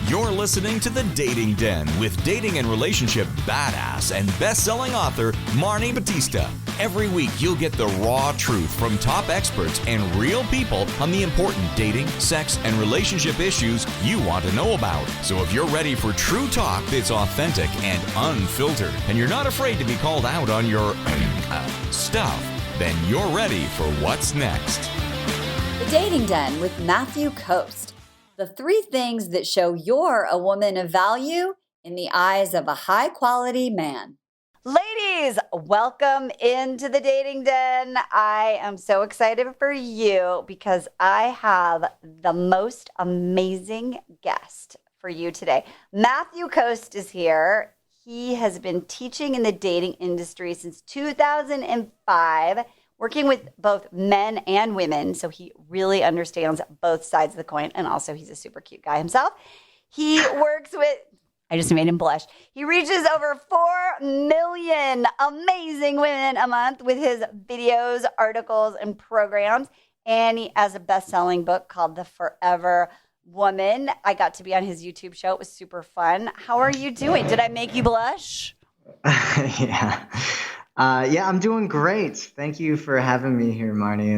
You're listening to The Dating Den with dating and relationship badass and best-selling author Marni Batista. Every week, you'll get the raw truth from top experts and real people on the important dating, sex, and relationship issues you want to know about. So if you're ready for true talk that's authentic and unfiltered, and you're not afraid to be called out on your stuff, then you're ready for what's next. The Dating Den with Matthew Coast. The 3 things that show you're a woman of value in the eyes of a high-quality man. Ladies, welcome into the Dating Den. I am so excited for you because I have the most amazing guest for you today. Matthew Coast is here. He has been teaching in the dating industry since 2005, working with both men and women, so he really understands both sides of the coin, and also he's a super cute guy himself. He works with, I just made him blush, he reaches over 4 million amazing women a month with his videos, articles, and programs, and he has a best-selling book called The Forever Woman. I got to be on his YouTube show. It was super fun. How are you doing? Did I make you blush? Yeah. I'm doing great. Thank you for having me here, Marni.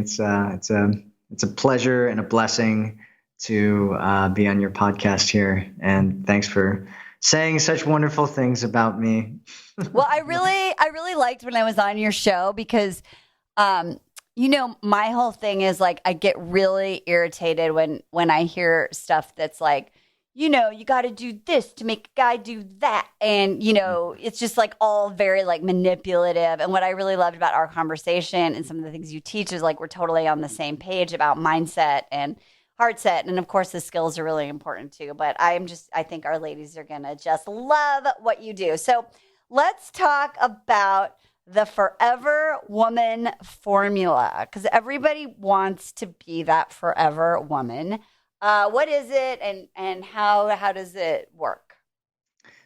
It's a pleasure and a blessing to be on your podcast here. And thanks for saying such wonderful things about me. Well, I really liked when I was on your show because, my whole thing is like I get really irritated when I hear stuff that's like, you got to do this to make a guy do that. And, it's just like all very like manipulative. And what I really loved about our conversation and some of the things you teach is like we're totally on the same page about mindset and heart set. And of course, the skills are really important too. But I think our ladies are going to just love what you do. So let's talk about the Forever Woman Formula, because everybody wants to be that forever woman. What is it and how does it work?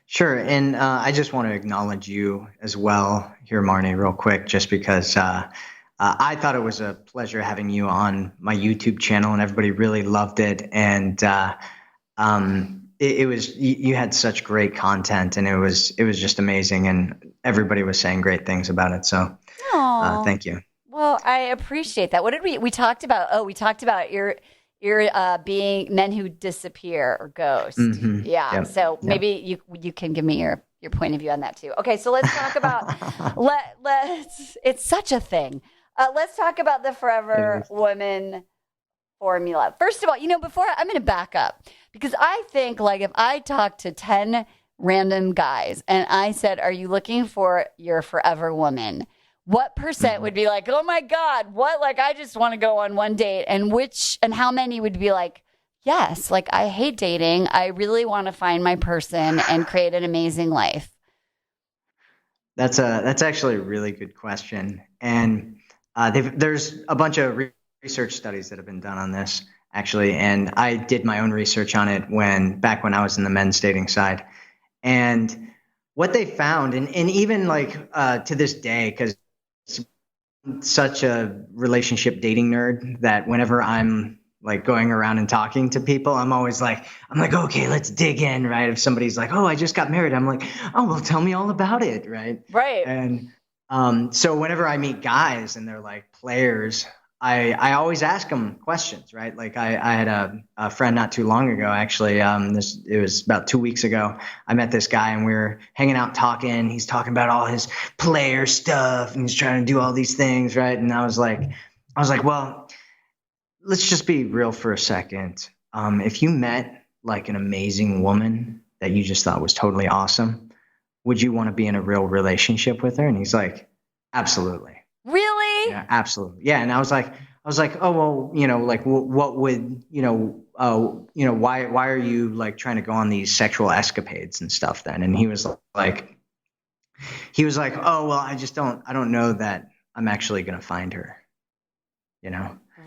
Sure. And I just want to acknowledge you as well here, Marni, real quick, just because I thought it was a pleasure having you on my YouTube channel and everybody really loved it. And it was, you had such great content and it was just amazing. And everybody was saying great things about it. So thank you. Well, I appreciate that. What did we talked about? Oh, we talked about your being men who disappear or ghost. Mm-hmm. Yeah. Yep. So maybe you can give me your point of view on that too. Okay. So let's talk about, it's such a thing. Let's talk about the Forever Woman Formula. First of all, before I'm going to back up because I think like if I talk to 10 random guys and I said, are you looking for your forever woman? What percent would be like, oh my God, what? Like, I just want to go on one date. And how many would be like, yes, like I hate dating. I really want to find my person and create an amazing life. That's actually a really good question. And there's a bunch of research studies that have been done on this actually. And I did my own research on it back when I was in the men's dating side. And what they found, and even like to this day, because such a relationship dating nerd that whenever I'm like going around and talking to people, I'm like, okay, let's dig in, right? If somebody's like, oh, I just got married, I'm like, oh, well, tell me all about it, right? Right. And so whenever I meet guys and they're like players, I always ask them questions, right? Like I had a friend not too long ago, actually. It was about 2 weeks ago. I met this guy and we were hanging out talking. He's talking about all his player stuff and he's trying to do all these things, right? And I was like, well, let's just be real for a second. If you met like an amazing woman that you just thought was totally awesome, would you want to be in a real relationship with her? And he's like, absolutely. Really? Yeah, absolutely. Yeah. And I was like, oh, well, like what would, why are you like trying to go on these sexual escapades and stuff then? And he was like, oh, well, I don't know that I'm actually going to find her,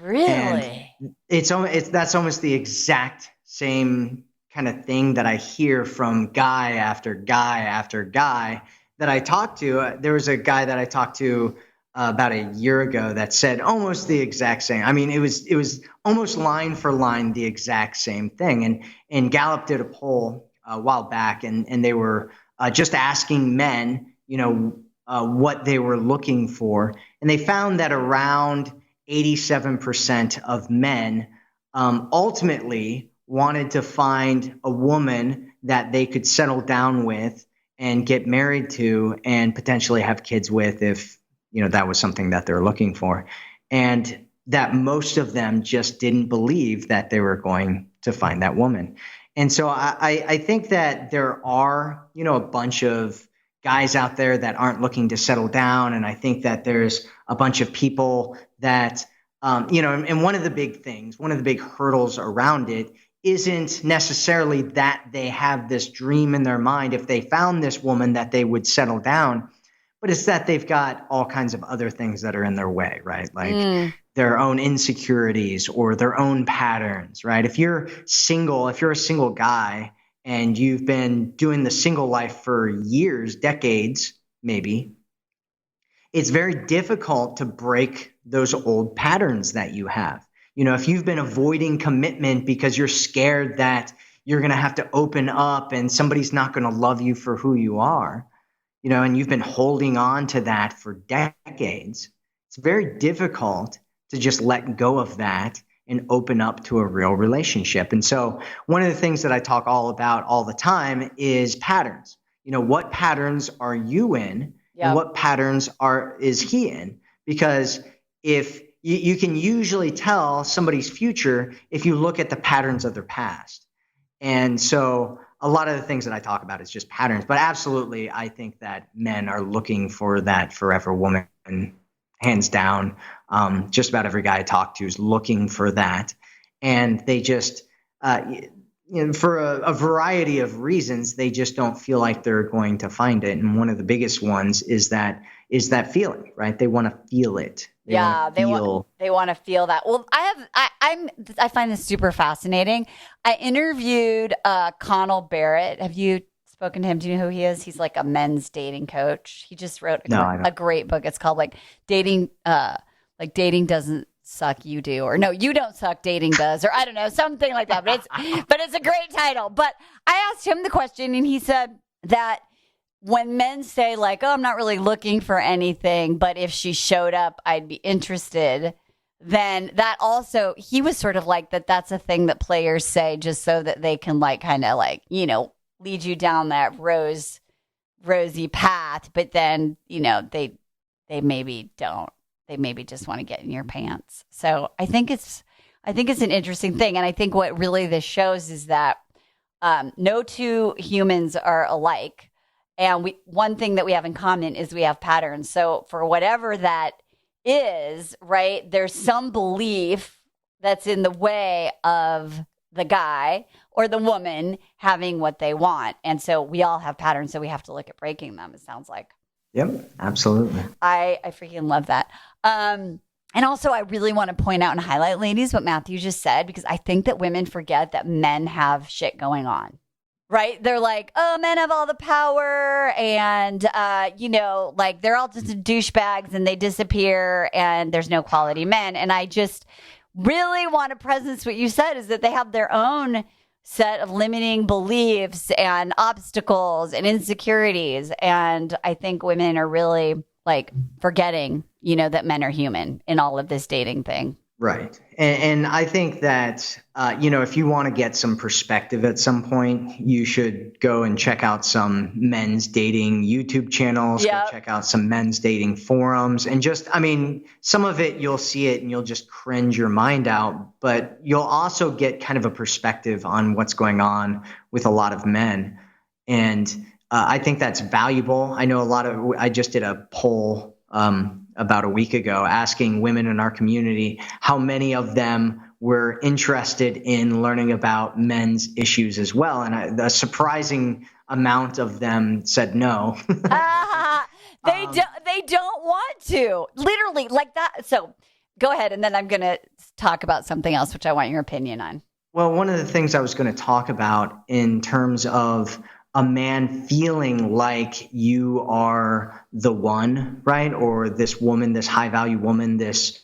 Really? And that's almost the exact same kind of thing that I hear from guy after guy after guy that I talked to. There was a guy that I talked to about a year ago that said almost the exact same. I mean, it was almost line for line the exact same thing. And Gallup did a poll a while back, and they were just asking men, what they were looking for, and they found that around 87% of men ultimately wanted to find a woman that they could settle down with and get married to and potentially have kids with if that was something that they're looking for. And that most of them just didn't believe that they were going to find that woman. And so I think that there are, a bunch of guys out there that aren't looking to settle down. And I think that there's a bunch of people that, and one of the big hurdles around it isn't necessarily that they have this dream in their mind if they found this woman that they would settle down, but it's that they've got all kinds of other things that are in their way, right? Like their own insecurities or their own patterns, right? If you're a single guy and you've been doing the single life for years, decades, maybe, it's very difficult to break those old patterns that you have. If you've been avoiding commitment because you're scared that you're going to have to open up and somebody's not going to love you for who you are, and you've been holding on to that for decades, it's very difficult to just let go of that and open up to a real relationship. And so one of the things that I talk all about all the time is patterns. What patterns are you in and what patterns is he in? Because if you can usually tell somebody's future if you look at the patterns of their past. And so a lot of the things that I talk about is just patterns, but absolutely, I think that men are looking for that forever woman, hands down. Just about every guy I talk to is looking for that. And they just, for a variety of reasons, they just don't feel like they're going to find it. And one of the biggest ones is that feeling, right? They want to feel it. They want to feel that. Well, I find this super fascinating. I interviewed Connell Barrett. Have you spoken to him? Do you know who he is? He's like a men's dating coach. He just wrote a great book. It's called Dating Doesn't Suck, You Do, or No, You Don't Suck, Dating Does, or I don't know, something like that. But it's a great title. But I asked him the question, and he said that when men say oh, I'm not really looking for anything, but if she showed up, I'd be interested, then that also, he was sort of like that's a thing that players say just so that they can lead you down that rosy path. But then, they maybe don't. They maybe just want to get in your pants. So I think it's an interesting thing. And I think what really this shows is that no two humans are alike. And one thing that we have in common is we have patterns. So for whatever that is, right, there's some belief that's in the way of the guy or the woman having what they want. And so we all have patterns, so we have to look at breaking them, it sounds like. Yep, absolutely. I freaking love that. And also, I really want to point out and highlight, ladies, what Matthew just said, because I think that women forget that men have shit going on. Right? They're like, oh, men have all the power and, they're all just douchebags and they disappear and there's no quality men. And I just really want to presence what you said is that they have their own set of limiting beliefs and obstacles and insecurities. And I think women are really forgetting, that men are human in all of this dating thing. Right. And I think that, if you want to get some perspective at some point, you should go and check out some men's dating YouTube channels, go check out some men's dating forums, and some of it, you'll see it and you'll just cringe your mind out, but you'll also get kind of a perspective on what's going on with a lot of men. And I think that's valuable. I know I just did a poll about a week ago asking women in our community how many of them were interested in learning about men's issues as well. And a surprising amount of them said no. They don't want to, literally like that. So go ahead. And then I'm going to talk about something else, which I want your opinion on. Well, one of the things I was going to talk about in terms of a man feeling like you are the one, right? Or this woman, this high value woman, this,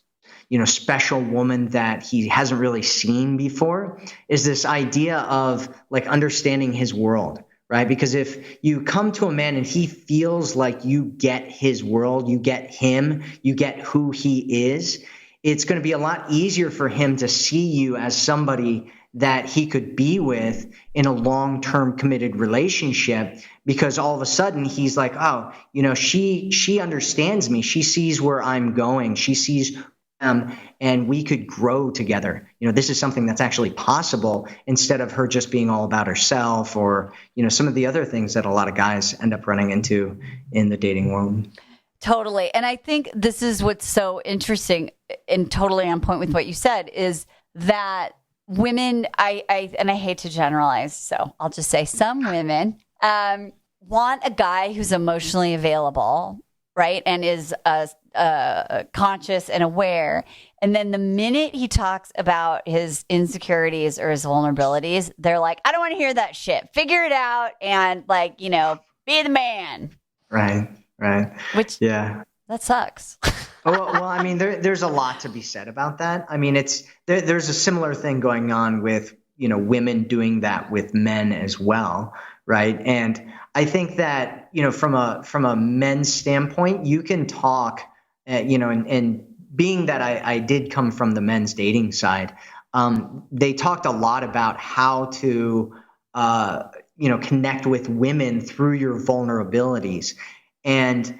special woman that he hasn't really seen before, is this idea of like understanding his world, right? Because if you come to a man and he feels like you get his world, you get him, you get who he is, it's going to be a lot easier for him to see you as somebody that he could be with in a long-term committed relationship, because all of a sudden he's like, oh, she understands me. She sees where I'm going. She sees and we could grow together. This is something that's actually possible, instead of her just being all about herself, or, some of the other things that a lot of guys end up running into in the dating world. Totally. And I think this is what's so interesting and totally on point with what you said, is that women, I hate to generalize, so I'll just say some women want a guy who's emotionally available, right? And is conscious and aware. And then the minute he talks about his insecurities or his vulnerabilities, they're like, I don't want to hear that shit. Figure it out and be the man. Right. Which, yeah, that sucks. Well, I mean, there's a lot to be said about that. I mean, there's a similar thing going on with, women doing that with men as well, right? And I think that, from a men's standpoint, you can talk, and being that I did come from the men's dating side, they talked a lot about how to, connect with women through your vulnerabilities. And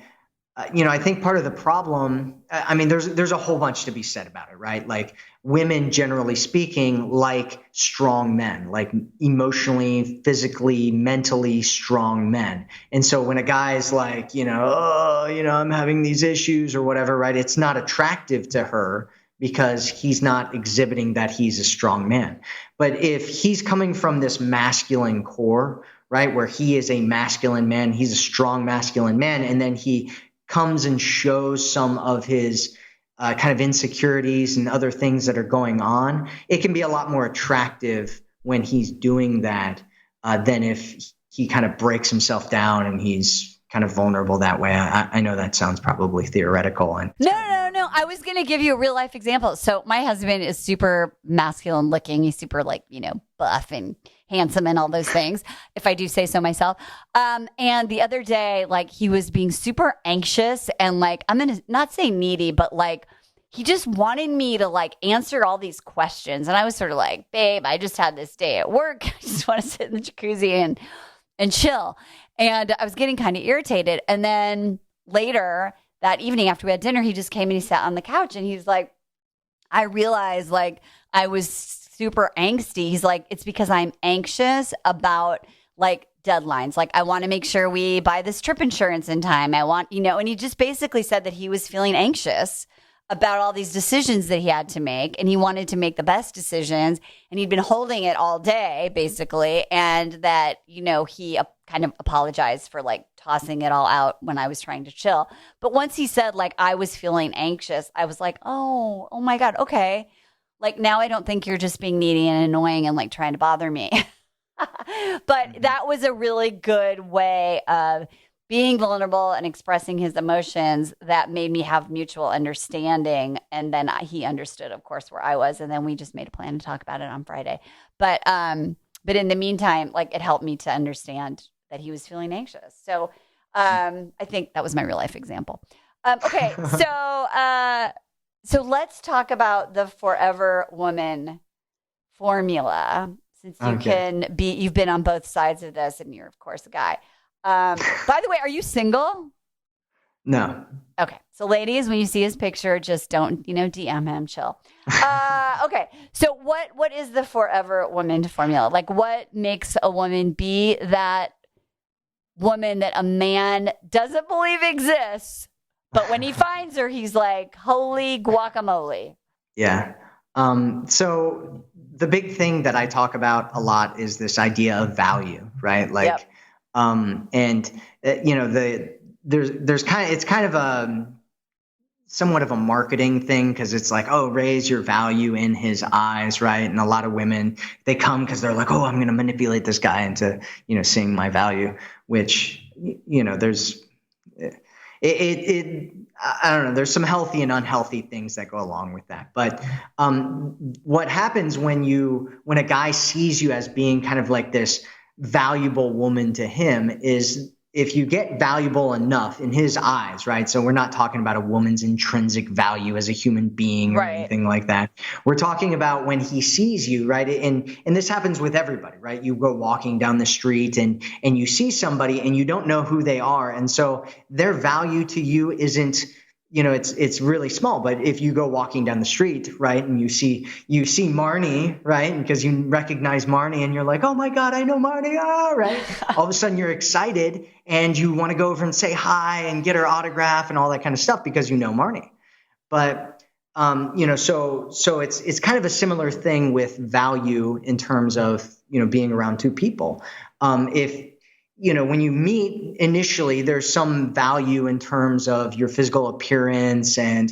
I think part of the problem, I mean, there's a whole bunch to be said about it, right? Like, women, generally speaking, like strong men, like emotionally, physically, mentally strong men. And so when a guy's like, I'm having these issues or whatever, right? It's not attractive to her because he's not exhibiting that he's a strong man. But if he's coming from this masculine core, right, where he is a masculine man, he's a strong masculine man, and then he comes and shows some of his kind of insecurities and other things that are going on, it can be a lot more attractive when he's doing that than if he kind of breaks himself down and he's kind of vulnerable that way. I know that sounds probably theoretical. No. I was going to give you a real life example. So my husband is super masculine looking. He's super buff and handsome and all those things, if I do say so myself. And the other day, he was being super anxious and I'm going to not say needy, but he just wanted me to answer all these questions. And I was sort of like, babe, I just had this day at work. I just want to sit in the jacuzzi and chill. And I was getting kind of irritated. And then later that evening after we had dinner, he just came and he sat on the couch and he's like, I realized I was super angsty. He's like, it's because I'm anxious about deadlines. I want to make sure we buy this trip insurance in time. I want, and he just basically said that he was feeling anxious about all these decisions that he had to make, and he wanted to make the best decisions, and he'd been holding it all day basically, and that he kind of apologized for tossing it all out when I was trying to chill. But once he said I was feeling anxious, I was like, oh my God, okay, now I don't think you're just being needy and annoying and trying to bother me. But that was a really good way of being vulnerable and expressing his emotions that made me have mutual understanding. And then he understood, of course, where I was. And then we just made a plan to talk about it on Friday. But in the meantime, it helped me to understand that he was feeling anxious. So I think that was my real life example. Okay. So let's talk about the Forever Woman formula, since you've been on both sides of this and you're, of course, a guy. By the way, are you single? No. Okay. So ladies, when you see his picture, just don't, DM him, chill. Okay. So what is the Forever Woman formula? What makes a woman be that woman that a man doesn't believe exists, but when he finds her, he's like, holy guacamole. Yeah. So the big thing that I talk about a lot is this idea of value, right? Yep. There's kind of, it's kind of somewhat of a marketing thing because it's like, oh, raise your value in his eyes, right? And a lot of women, they come because they're like, oh, I'm going to manipulate this guy into, seeing my value, which, there's I don't know, there's some healthy and unhealthy things that go along with that. But what happens when a guy sees you as being kind of like this valuable woman to him is if you get valuable enough in his eyes, right? So we're not talking about a woman's intrinsic value as a human being or anything like that. We're talking about when he sees you, right? And this happens with everybody, right? You go walking down the street and you see somebody and you don't know who they are. And so their value to you isn't, it's really small. But if you go walking down the street, right, and you see Marni, right, because you recognize Marni and you're like, oh my God, I know Marni, right? All of a sudden you're excited and you want to go over and say hi and get her autograph and all that kind of stuff because you know Marni. But so it's kind of a similar thing with value in terms of being around two people. If when you meet initially, there's some value in terms of your physical appearance and,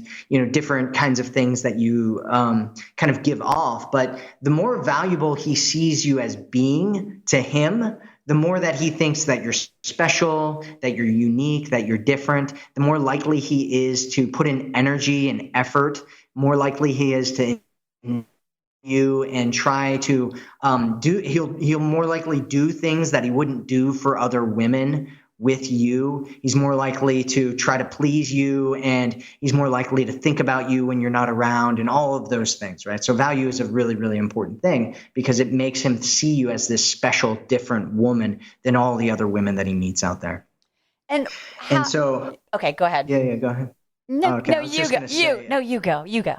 different kinds of things that you kind of give off. But the more valuable he sees you as being to him, the more that he thinks that you're special, that you're unique, that you're different, the more likely he is to put in energy and effort, more likely he is to you and try to he'll more likely do things that he wouldn't do for other women with you. He's more likely to try to please you, and he's more likely to think about you when you're not around, and all of those things, right? So value is a really, really important thing because it makes him see you as this special, different woman than all the other women that he meets out there. And so okay, go ahead. Yeah, go ahead. No, you go.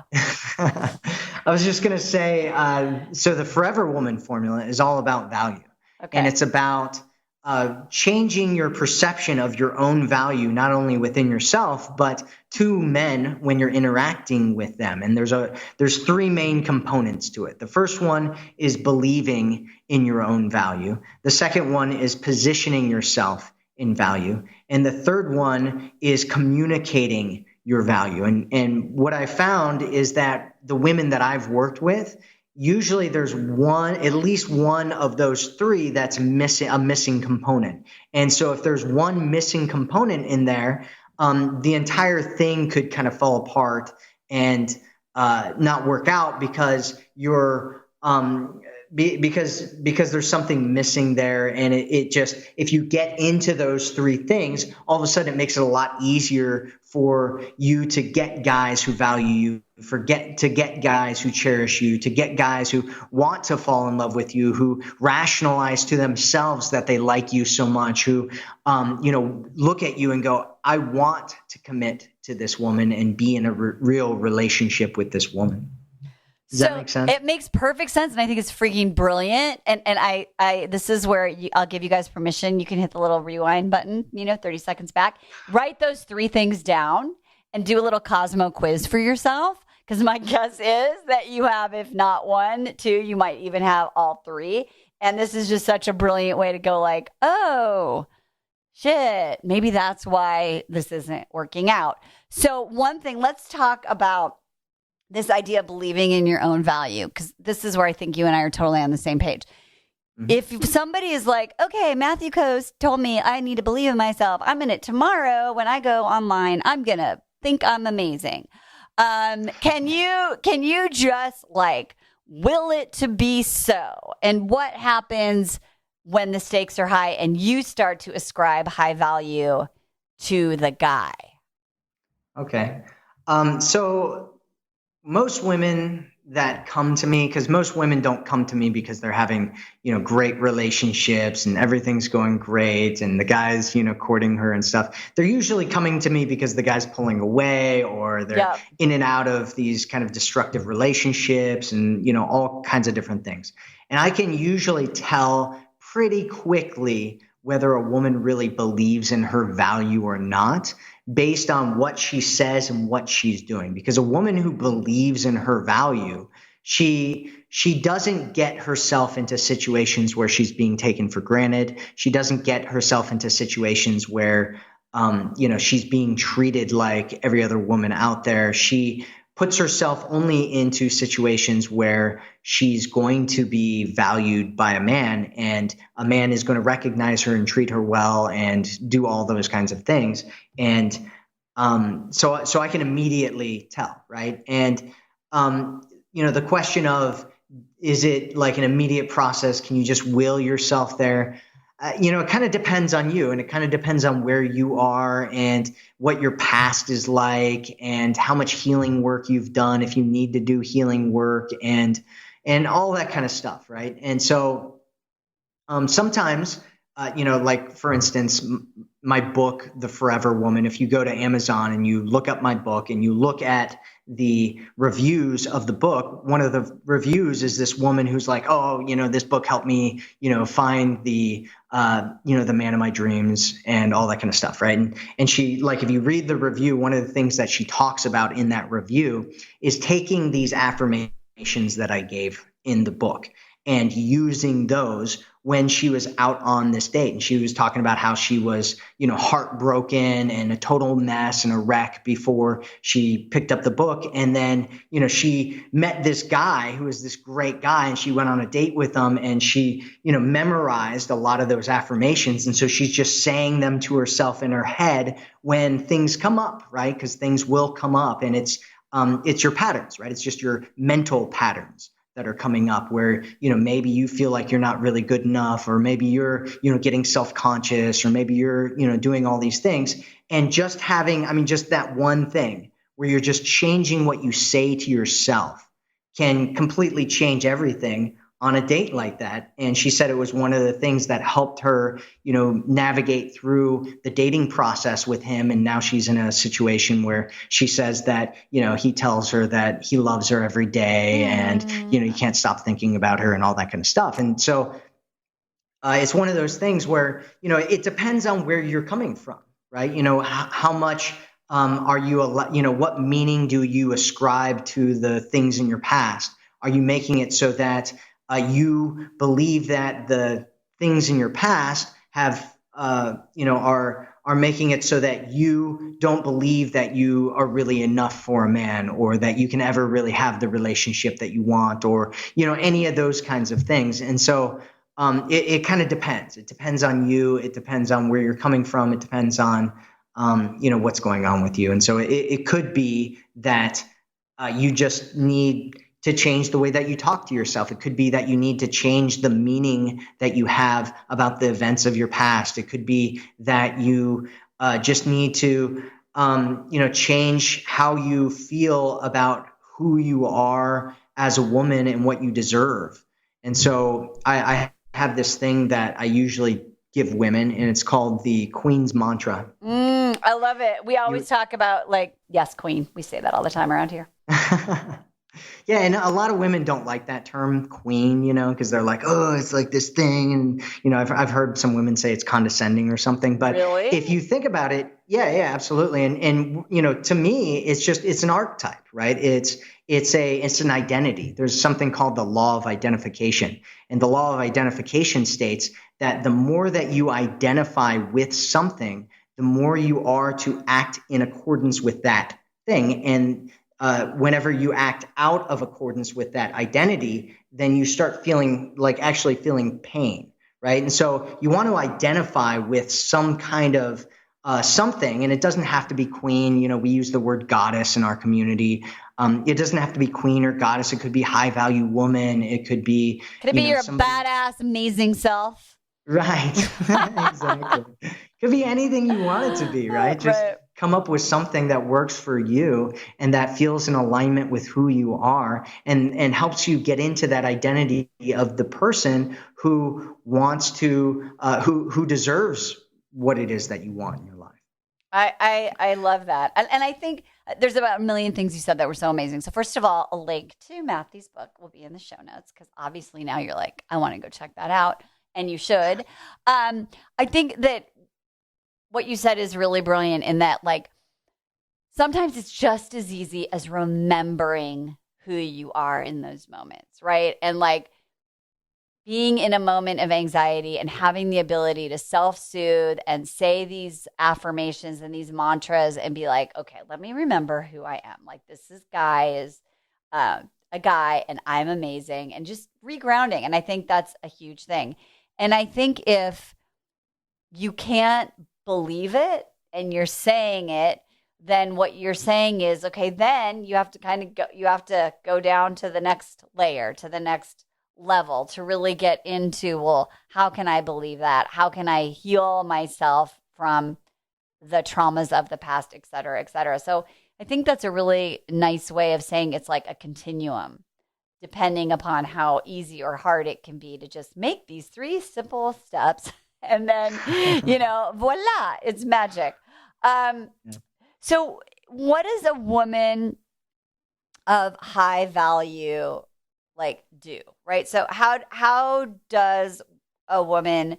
I was just going to say, so the Forever Woman formula is all about value. Okay. And it's about changing your perception of your own value, not only within yourself, but to men when you're interacting with them. And there's three main components to it. The first one is believing in your own value. The second one is positioning yourself in value. And the third one is communicating your value. And what I found is that the women that I've worked with, usually there's at least one of those three that's a missing component. And so if there's one missing component in there, the entire thing could kind of fall apart and not work out because you're because there's something missing there. And it just, if you get into those three things, all of a sudden it makes it a lot easier for you to get guys who value you, to get guys who cherish you, to get guys who want to fall in love with you, who rationalize to themselves that they like you so much, who, look at you and go, I want to commit to this woman and be in a real relationship with this woman. Does that make sense? It makes perfect sense, and I think it's freaking brilliant. And I this is where I'll give you guys permission. You can hit the little rewind button, 30 seconds back. Write those three things down and do a little Cosmo quiz for yourself. Because my guess is that you have, if not one, two, you might even have all three. And this is just such a brilliant way to go like, oh, shit, maybe that's why this isn't working out. So one thing, let's talk about this idea of believing in your own value, because this is where I think you and I are totally on the same page. Mm-hmm. If somebody is like, okay, Matthew Coast told me I need to believe in myself. I'm in it tomorrow. When I go online, I'm going to think I'm amazing. Can you just like will it to be so? And what happens when the stakes are high and you start to ascribe high value to the guy? Okay. So most women that come to me, because most women don't come to me because they're having, great relationships and everything's going great and the guy's, courting her and stuff. They're usually coming to me because the guy's pulling away or they're in and out of these kind of destructive relationships and, all kinds of different things. And I can usually tell pretty quickly whether a woman really believes in her value or not, based on what she says and what she's doing. Because a woman who believes in her value, she doesn't get herself into situations where she's being taken for granted. She doesn't get herself into situations where she's being treated like every other woman out there. She puts herself only into situations where she's going to be valued by a man, and a man is going to recognize her and treat her well and do all those kinds of things. And so I can immediately tell, right? And the question of, is it like an immediate process? Can you just will yourself there? It kind of depends on you, and it kind of depends on where you are and what your past is like and how much healing work you've done, if you need to do healing work, and all that kind of stuff, right? And so sometimes, like for instance, my book, The Forever Woman, if you go to Amazon and you look up my book and you look at the reviews of the book, one of the reviews is this woman who's like, oh, this book helped me, find the man of my dreams and all that kind of stuff, right? And she, like, if you read the review, one of the things that she talks about in that review is taking these affirmations that I gave in the book and using those when she was out on this date. And she was talking about how she was, heartbroken and a total mess and a wreck before she picked up the book. And then, she met this guy who was this great guy, and she went on a date with him, and she, memorized a lot of those affirmations. And so she's just saying them to herself in her head when things come up, right? Because things will come up, and it's your patterns, right? It's just your mental patterns that are coming up where, maybe you feel like you're not really good enough, or maybe you're, getting self-conscious, or maybe you're, doing all these things. And just having, just that one thing where you're just changing what you say to yourself can completely change everything on a date like that. And she said it was one of the things that helped her, navigate through the dating process with him. And now she's in a situation where she says that, he tells her that he loves her every day, and, you can't stop thinking about her and all that kind of stuff. And so it's one of those things where, it depends on where you're coming from, right? How much are you, what meaning do you ascribe to the things in your past? Are you making it so that you believe that the things in your past have, are making it so that you don't believe that you are really enough for a man, or that you can ever really have the relationship that you want, or, any of those kinds of things. And so it kind of depends. It depends on you. It depends on where you're coming from. It depends on, what's going on with you. And so it could be that you just need to change the way that you talk to yourself. It could be that you need to change the meaning that you have about the events of your past. It could be that you just need to, change how you feel about who you are as a woman and what you deserve. And so I have this thing that I usually give women, and it's called the Queen's Mantra. I love it. We always talk about, like, yes, Queen. We say that all the time around here. Yeah, and a lot of women don't like that term queen, because they're like, oh, it's like this thing. And, I've heard some women say it's condescending or something. But really? If you think about it, yeah, absolutely. And to me, it's an archetype, right? It's an identity. There's something called the law of identification. And the law of identification states that the more that you identify with something, the more you are to act in accordance with that thing. And whenever you act out of accordance with that identity, then you start feeling pain, right? And so you want to identify with some kind of something, and it doesn't have to be queen. We use the word goddess in our community. It doesn't have to be queen or goddess. It could be high value woman. It could be. Could it be your badass, amazing self? Right. Exactly. Could be anything you want it to be, right? Just come up with something that works for you and that feels in alignment with who you are, and helps you get into that identity of the person who wants to, who deserves what it is that you want in your life. I love that. And I think there's about a million things you said that were so amazing. So first of all, a link to Matthew's book will be in the show notes, because obviously now you're like, I want to go check that out. And you should. I think that what you said is really brilliant, in that, like, sometimes it's just as easy as remembering who you are in those moments, right? And, like, being in a moment of anxiety and having the ability to self-soothe and say these affirmations and these mantras and be like, okay, let me remember who I am. Like guy is a guy and I'm amazing, and just regrounding. And I think that's a huge thing. And I think if you can't believe it and you're saying it, then what you're saying is, okay, then you have to go down to the next layer, to the next level to really get into, well, how can I believe that? How can I heal myself from the traumas of the past, et cetera, et cetera. So I think that's a really nice way of saying it's like a continuum, depending upon how easy or hard it can be to just make these 3 simple steps. And then, voila, it's magic. So what is a woman of high value do, right? So how does a woman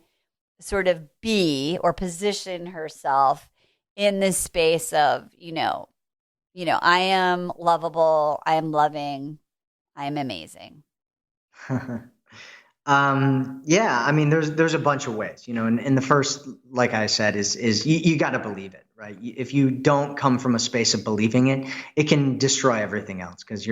sort of be or position herself in this space of, I am lovable, I am loving, I am amazing? Yeah, I mean, there's a bunch of ways, and the first, like I said, is you got to believe it, right? If you don't come from a space of believing it, it can destroy everything else, because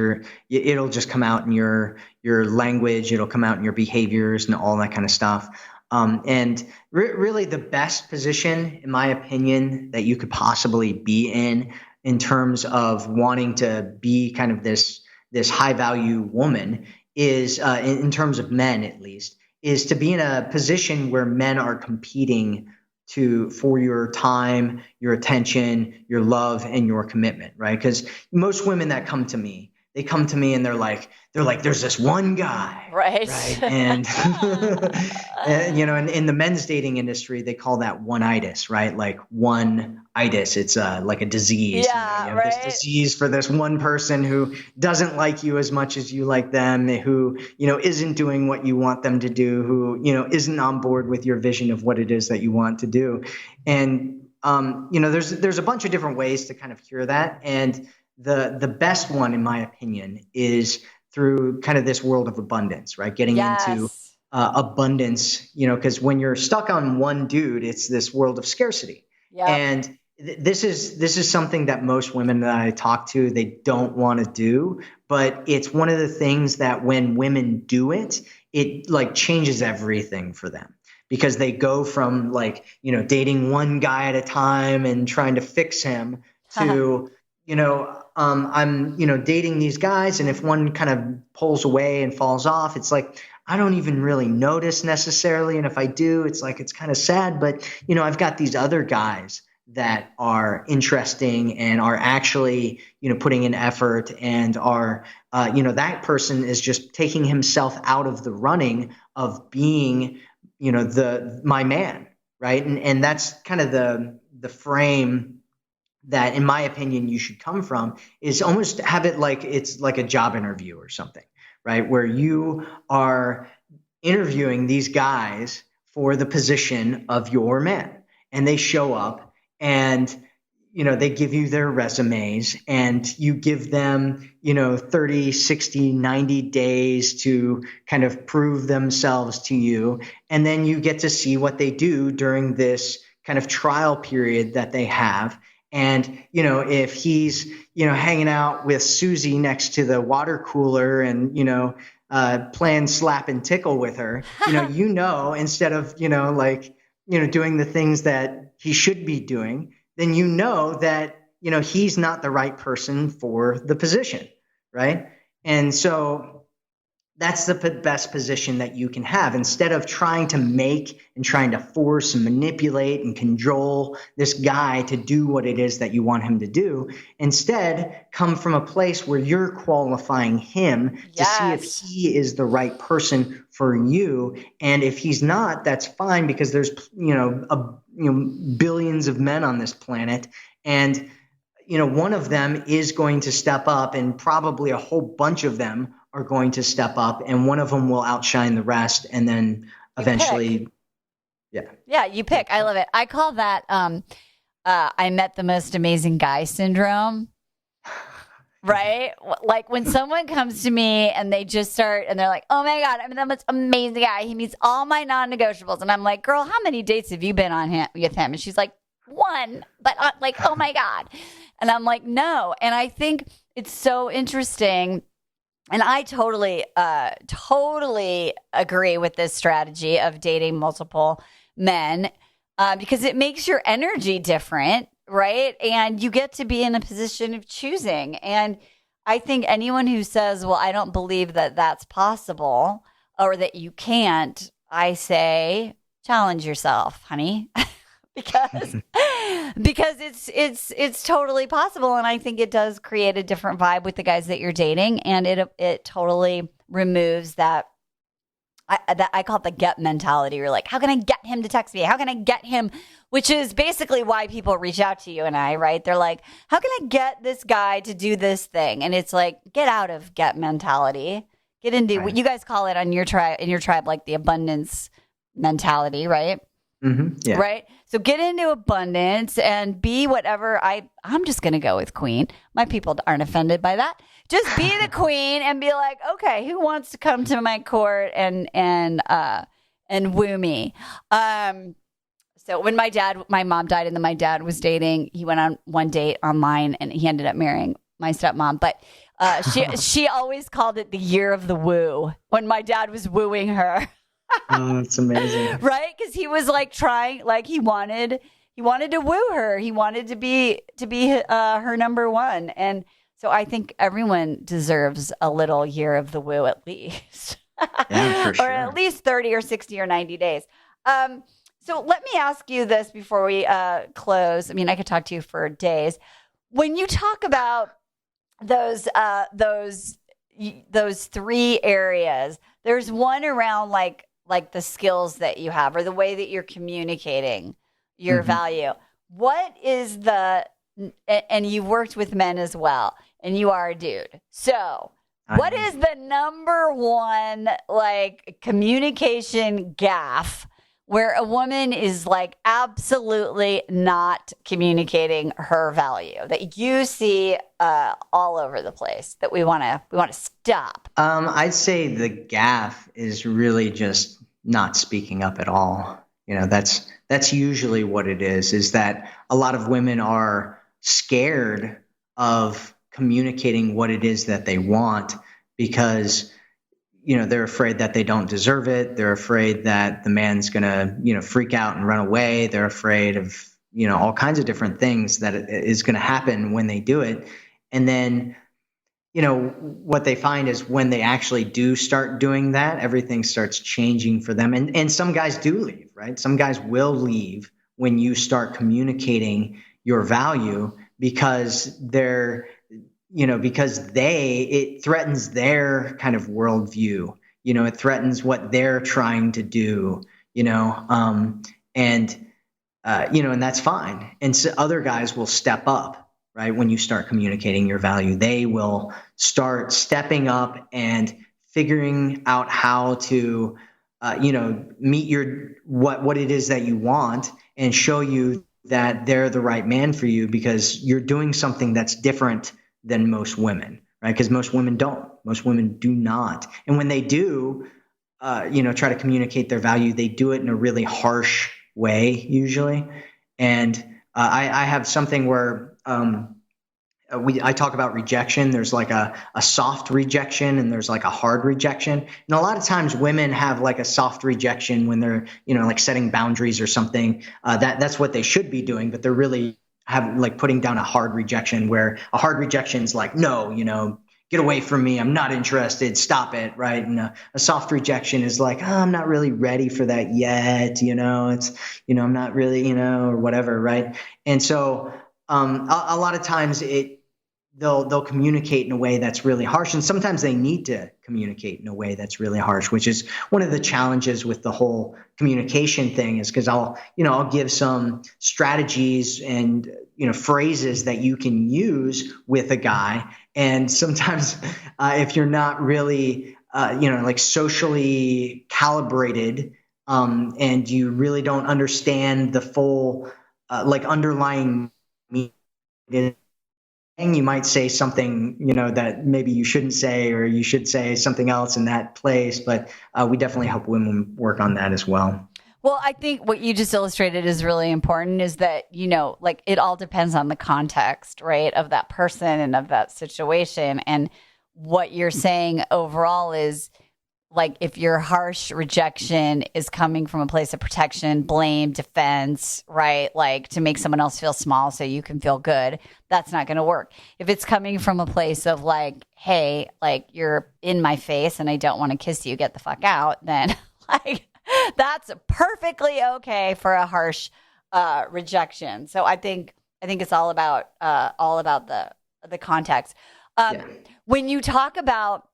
it'll just come out in your language, it'll come out in your behaviors and all that kind of stuff. And really the best position, in my opinion, that you could possibly be in terms of wanting to be kind of this high value woman is, in terms of men at least, is to be in a position where men are competing for your time, your attention, your love, and your commitment, right? Because most women that come to me, they come to me and they're like, there's this one guy, right? And, and in the men's dating industry, they call that one-itis, right? Like one-itis, it's like a disease. Yeah, you have right. this disease for this one person who doesn't like you as much as you like them, who, isn't doing what you want them to do, who, isn't on board with your vision of what it is that you want to do. And, there's a bunch of different ways to kind of cure that. And the best one, in my opinion, is through kind of this world of abundance, right? Getting into abundance, because when you're stuck on one dude, it's this world of scarcity. Yep. And this is something that most women that I talk to, they don't want to do, but it's one of the things that when women do it, it like changes everything for them. Because they go from dating one guy at a time and trying to fix him to, I'm, dating these guys, and if one kind of pulls away and falls off, it's like, I don't even really notice necessarily. And if I do, it's like, it's kind of sad, but, I've got these other guys that are interesting and are actually, putting in effort and are, that person is just taking himself out of the running of being, my man. Right. And that's kind of the frame that, in my opinion, you should come from, is almost have it like it's like a job interview or something, right? Where you are interviewing these guys for the position of your man, and they show up and, they give you their resumes, and you give them, 30, 60, 90 days to kind of prove themselves to you. And then you get to see what they do during this kind of trial period that they have. And, if he's, hanging out with Susie next to the water cooler and, playing slap and tickle with her, instead of, doing the things that he should be doing, then that, he's not the right person for the position. Right. And so that's the best position that you can have, instead of trying to make and trying to force and manipulate and cajole this guy to do what it is that you want him to do. Instead, come from a place where you're qualifying him to see if he is the right person for you. And if he's not, that's fine, because there's, billions of men on this planet. And, one of them is going to step up, and probably a whole bunch of them are going to step up, and one of them will outshine the rest. And then eventually, you pick. I love it. I call that I met the most amazing guy syndrome. Right? Like when someone comes to me and they just start and they're like, oh my God, I'm the most amazing guy. He meets all my non-negotiables. And I'm like, girl, how many dates have you been on with him? And she's like, one, but like, oh my God. And I'm like, no. And I think it's so interesting. And I totally agree with this strategy of dating multiple men because it makes your energy different, right? And you get to be in a position of choosing. And I think anyone who says, well, I don't believe that that's possible or that you can't, I say, challenge yourself, honey. because it's totally possible, and I think it does create a different vibe with the guys that you're dating, and it totally removes that I call it the get mentality. You're like, how can I get him to text me? How can I get him? Which is basically why people reach out to you and I, right? They're like, how can I get this guy to do this thing? And it's like, get out of get mentality. Get into what you guys call it on your in your tribe, like the abundance mentality, right? Mm-hmm. Yeah. Right. So get into abundance and be whatever I'm just going to go with queen. My people aren't offended by that. Just be the queen and be like, okay, who wants to come to my court and woo me? So when my mom died and then my dad was dating, he went on one date online and he ended up marrying my stepmom. But she always called it the year of the woo when my dad was wooing her. Oh, that's amazing. Right? Because he was like trying, like he wanted to woo her. He wanted to be her number one. And so I think everyone deserves a little year of the woo at least. Yeah, for sure. Or at least 30 or 60 or 90 days. So let me ask you this before we close. I mean, I could talk to you for days. When you talk about those three areas, there's one around like the skills that you have or the way that you're communicating your value. What is and you've worked with men as well, and you are a dude. So what is the number one like communication gaffe where a woman is like absolutely not communicating her value that you see all over the place that we want to stop? I'd say the gaffe is really just not speaking up at all. You know, that's usually what it is that a lot of women are scared of communicating what it is that they want because, you know, they're afraid that they don't deserve it. They're afraid that the man's going to, you know, freak out and run away. They're afraid of, you know, all kinds of different things that is going to happen when they do it. And then, you know, what they find is when they actually do start doing that, everything starts changing for them. And some guys do leave, right? Some guys will leave when you start communicating your value because it threatens their kind of worldview. You know, it threatens what they're trying to do, you know, and that's fine. And so other guys will step up, right? When you start communicating your value, they will start stepping up and figuring out how to, meet what it is that you want and show you that they're the right man for you because you're doing something that's different than most women, right? Because most women do not. And when they do, try to communicate their value, they do it in a really harsh way usually. And I have something where I talk about rejection. There's like a soft rejection and there's like a hard rejection. And a lot of times women have like a soft rejection when they're, like setting boundaries or something. That's what they should be doing, but they're really putting down a hard rejection where a hard rejection is like, no, get away from me. I'm not interested. Stop it. Right. And a soft rejection is like, oh, I'm not really ready for that yet. It's, I'm not really, or whatever. Right. And so a lot of times they'll communicate in a way that's really harsh. And sometimes they need to communicate in a way that's really harsh, which is one of the challenges with the whole communication thing is because I'll give some strategies and, phrases that you can use with a guy. And sometimes if you're not really, socially calibrated and you really don't understand the full, underlying meaning you might say something, that maybe you shouldn't say, or you should say something else in that place. But we definitely help women work on that as well. Well, I think what you just illustrated is really important, is that, like, it all depends on the context, right, of that person and of that situation. And what you're saying overall is, like, if your harsh rejection is coming from a place of protection, blame, defense, right? Like, to make someone else feel small so you can feel good, that's not going to work. If it's coming from a place of like, hey, like, you're in my face and I don't want to kiss you, get the fuck out, then like, that's perfectly okay for a harsh rejection. So I think it's all about the context. When you talk about,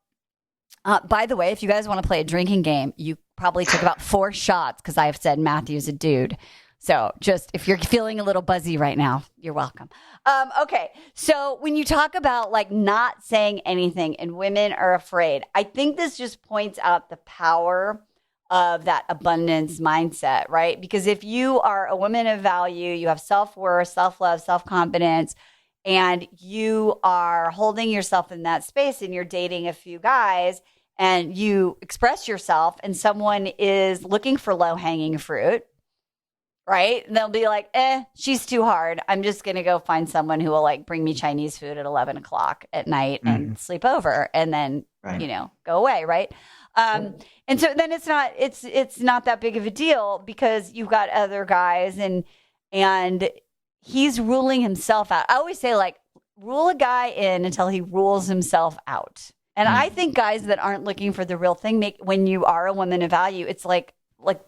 by the way, if you guys want to play a drinking game, you probably took about 4 shots, because I've said Matthew's a dude. So just, if you're feeling a little buzzy right now, you're welcome. Okay. So when you talk about like not saying anything and women are afraid, I think this just points out the power of that abundance mindset, right? Because if you are a woman of value, you have self-worth, self-love, self-confidence, and you are holding yourself in that space and you're dating a few guys and you express yourself and someone is looking for low-hanging fruit, right? And they'll be like, she's too hard. I'm just going to go find someone who will like bring me Chinese food at 11 o'clock at night and sleep over and then, go away, right? And so then it's not that big of a deal, because you've got other guys and he's ruling himself out. I always say, like, rule a guy in until he rules himself out. And I think guys that aren't looking for the real thing when you are a woman of value, it's like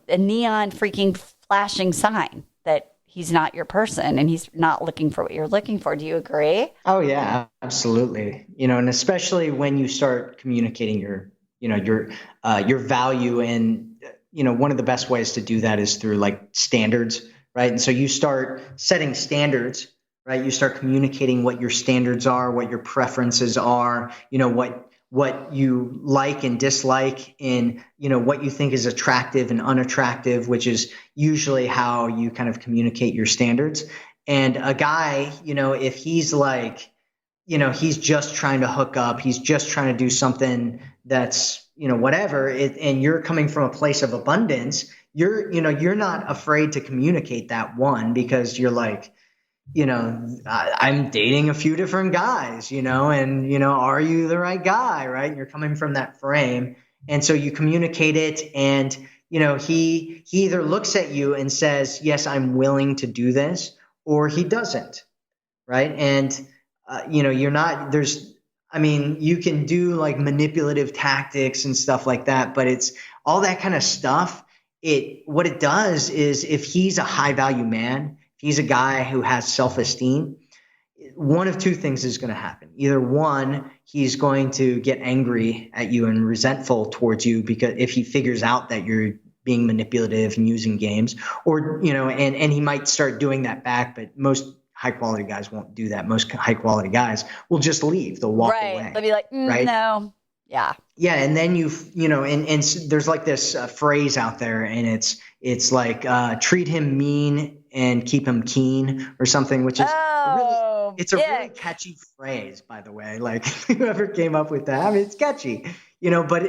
a neon freaking flashing sign that he's not your person and he's not looking for what you're looking for. Do you agree? Oh yeah, absolutely. And especially when you start communicating your value, and one of the best ways to do that is through like standards, right? And so you start setting standards, right? You start communicating what your standards are, what your preferences are, what you like and dislike, and what you think is attractive and unattractive, which is usually how you kind of communicate your standards. And a guy, if he's like, he's just trying to hook up, he's just trying to do something that's, whatever, and you're coming from a place of abundance, you're not afraid to communicate that, one, because you're like, I'm dating a few different guys, and, are you the right guy, right? You're coming from that frame. And so you communicate it, and, he either looks at you and says, yes, I'm willing to do this, or he doesn't, right? And, you're not, you can do like manipulative tactics and stuff like that, but it's all that kind of stuff. What it does is, if he's a high value man, if he's a guy who has self-esteem, one of two things is going to happen. Either one, he's going to get angry at you and resentful towards you, because if he figures out that you're being manipulative and using games, or, and he might start doing that back, but most high quality guys won't do that. Most high quality guys will just leave. They'll walk away. They'll be like, right? No. Yeah. Yeah. And then and there's like this phrase out there, and it's like, treat him mean and keep him keen, or something, which is it's a really catchy phrase, by the way. Like, whoever came up with that, it's catchy, but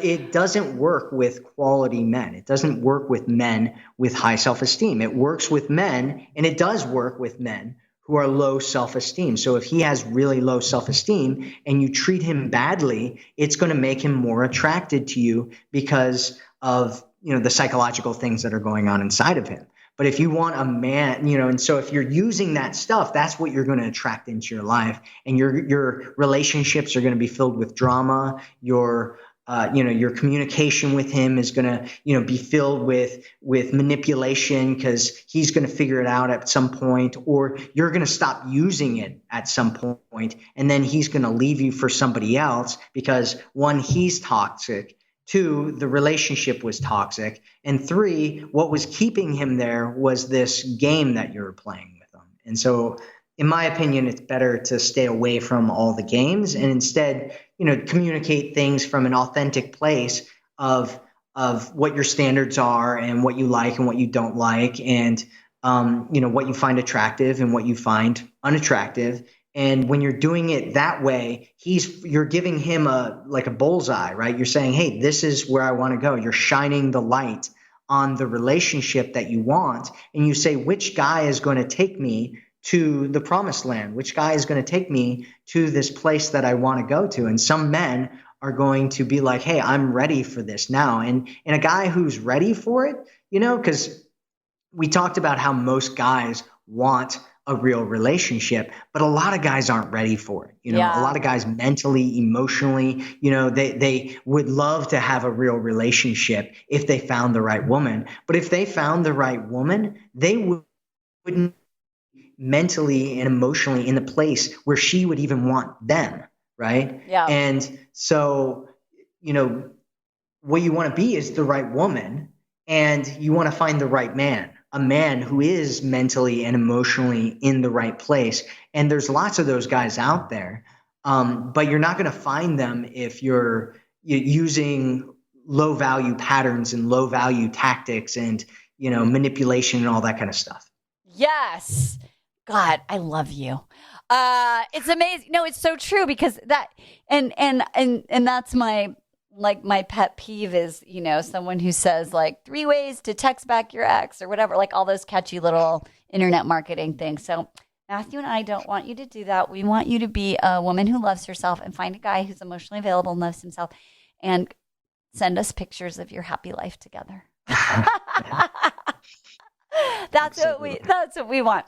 it doesn't work with quality men. It doesn't work with men with high self-esteem. It works with men, and it does work with men who are low self-esteem. So if he has really low self-esteem and you treat him badly, it's going to make him more attracted to you because of, the psychological things that are going on inside of him. But if you want a man, and so if you're using that stuff, that's what you're going to attract into your life, and your relationships are going to be filled with drama. Your communication with him is going to, be filled with manipulation, because he's going to figure it out at some point, or you're going to stop using it at some point, and then he's going to leave you for somebody else because, one, he's toxic. 2, the relationship was toxic. And 3, what was keeping him there was this game that you were playing with him. And so, in my opinion, it's better to stay away from all the games and instead, communicate things from an authentic place of what your standards are and what you like and what you don't like, and what you find attractive and what you find unattractive. And when you're doing it that way, you're giving him a bullseye, right? You're saying, hey, this is where I want to go. You're shining the light on the relationship that you want. And you say, which guy is going to take me to the promised land? Which guy is going to take me to this place that I want to go to? And some men are going to be like, hey, I'm ready for this now. And a guy who's ready for it, because we talked about how most guys want a real relationship, but a lot of guys aren't ready for it. A lot of guys mentally, emotionally, they would love to have a real relationship if they found the right woman. But if they found the right woman, they wouldn't mentally and emotionally in the place where she would even want them. Right. Yeah. And so, what you want to be is the right woman, and you want to find the right man. A man who is mentally and emotionally in the right place. And there's lots of those guys out there. But you're not going to find them if you're using low value patterns and low value tactics and, manipulation and all that kind of stuff. Yes. God, I love you. It's amazing. No, it's so true, because that, and that's my pet peeve is, someone who says 3 ways to text back your ex or whatever, all those catchy little internet marketing things. So Matthew and I don't want you to do that. We want you to be a woman who loves herself and find a guy who's emotionally available and loves himself, and send us pictures of your happy life together. That's what we want.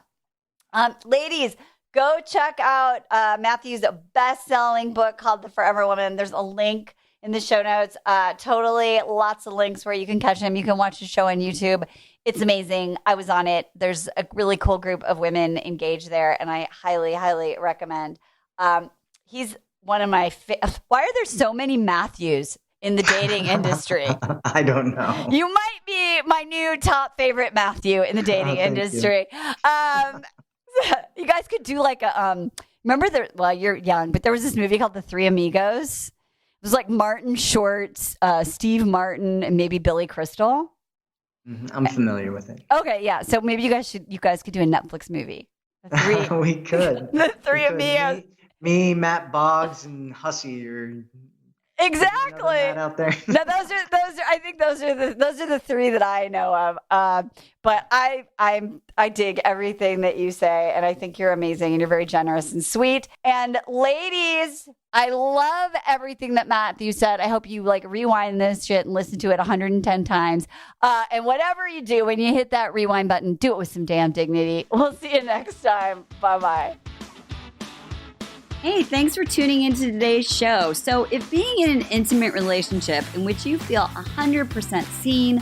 Ladies, go check out Matthew's best-selling book called The Forever Woman. There's a link in the show notes. Totally lots of links where you can catch him. You can watch his show on YouTube. It's amazing. I was on it. There's a really cool group of women engaged there, and I highly, highly recommend. He's one of my why are there so many Matthews in the dating industry? I don't know. You might be my new top favorite Matthew in the dating industry. You guys could do remember you're young, but there was this movie called The Three Amigos. It was Martin Short, Steve Martin, and maybe Billy Crystal. I'm familiar with it. Okay, yeah. So maybe you guys could do a Netflix movie. We could. The Three Amigos. Me, Matt Boggs, and Hussey are exactly out there. No, those are. I think those are the three that I know of. But I dig everything that you say, and I think you're amazing, and you're very generous and sweet. And ladies, I love everything that Matthew said. I hope you rewind this shit and listen to it 110 times. And whatever you do, when you hit that rewind button, do it with some damn dignity. We'll see you next time. Bye-bye. Hey, thanks for tuning into today's show. So if being in an intimate relationship in which you feel 100% seen,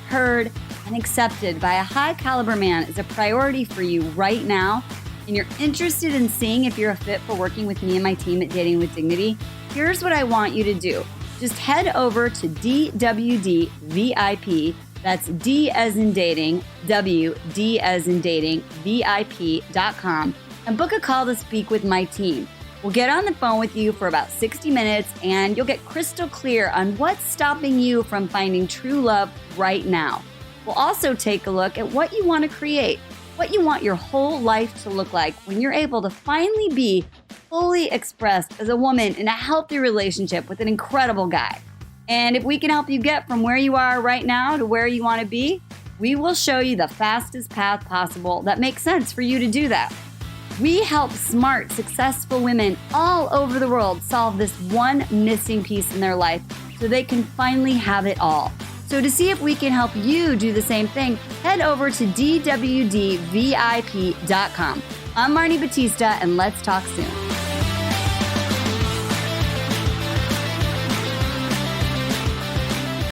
heard, and accepted by a high caliber man is a priority for you right now, and you're interested in seeing if you're a fit for working with me and my team at Dating with Dignity, here's what I want you to do. Just head over to DWD VIP, that's D as in dating, W, D as in dating, VIP.com, and book a call to speak with my team. We'll get on the phone with you for about 60 minutes, and you'll get crystal clear on what's stopping you from finding true love right now. We'll also take a look at what you want to create, what you want your whole life to look like when you're able to finally be fully expressed as a woman in a healthy relationship with an incredible guy. And if we can help you get from where you are right now to where you want to be, we will show you the fastest path possible that makes sense for you to do that. We help smart, successful women all over the world solve this one missing piece in their life so they can finally have it all. So to see if we can help you do the same thing, head over to DWDVIP.com. I'm Marni Batista, and let's talk soon.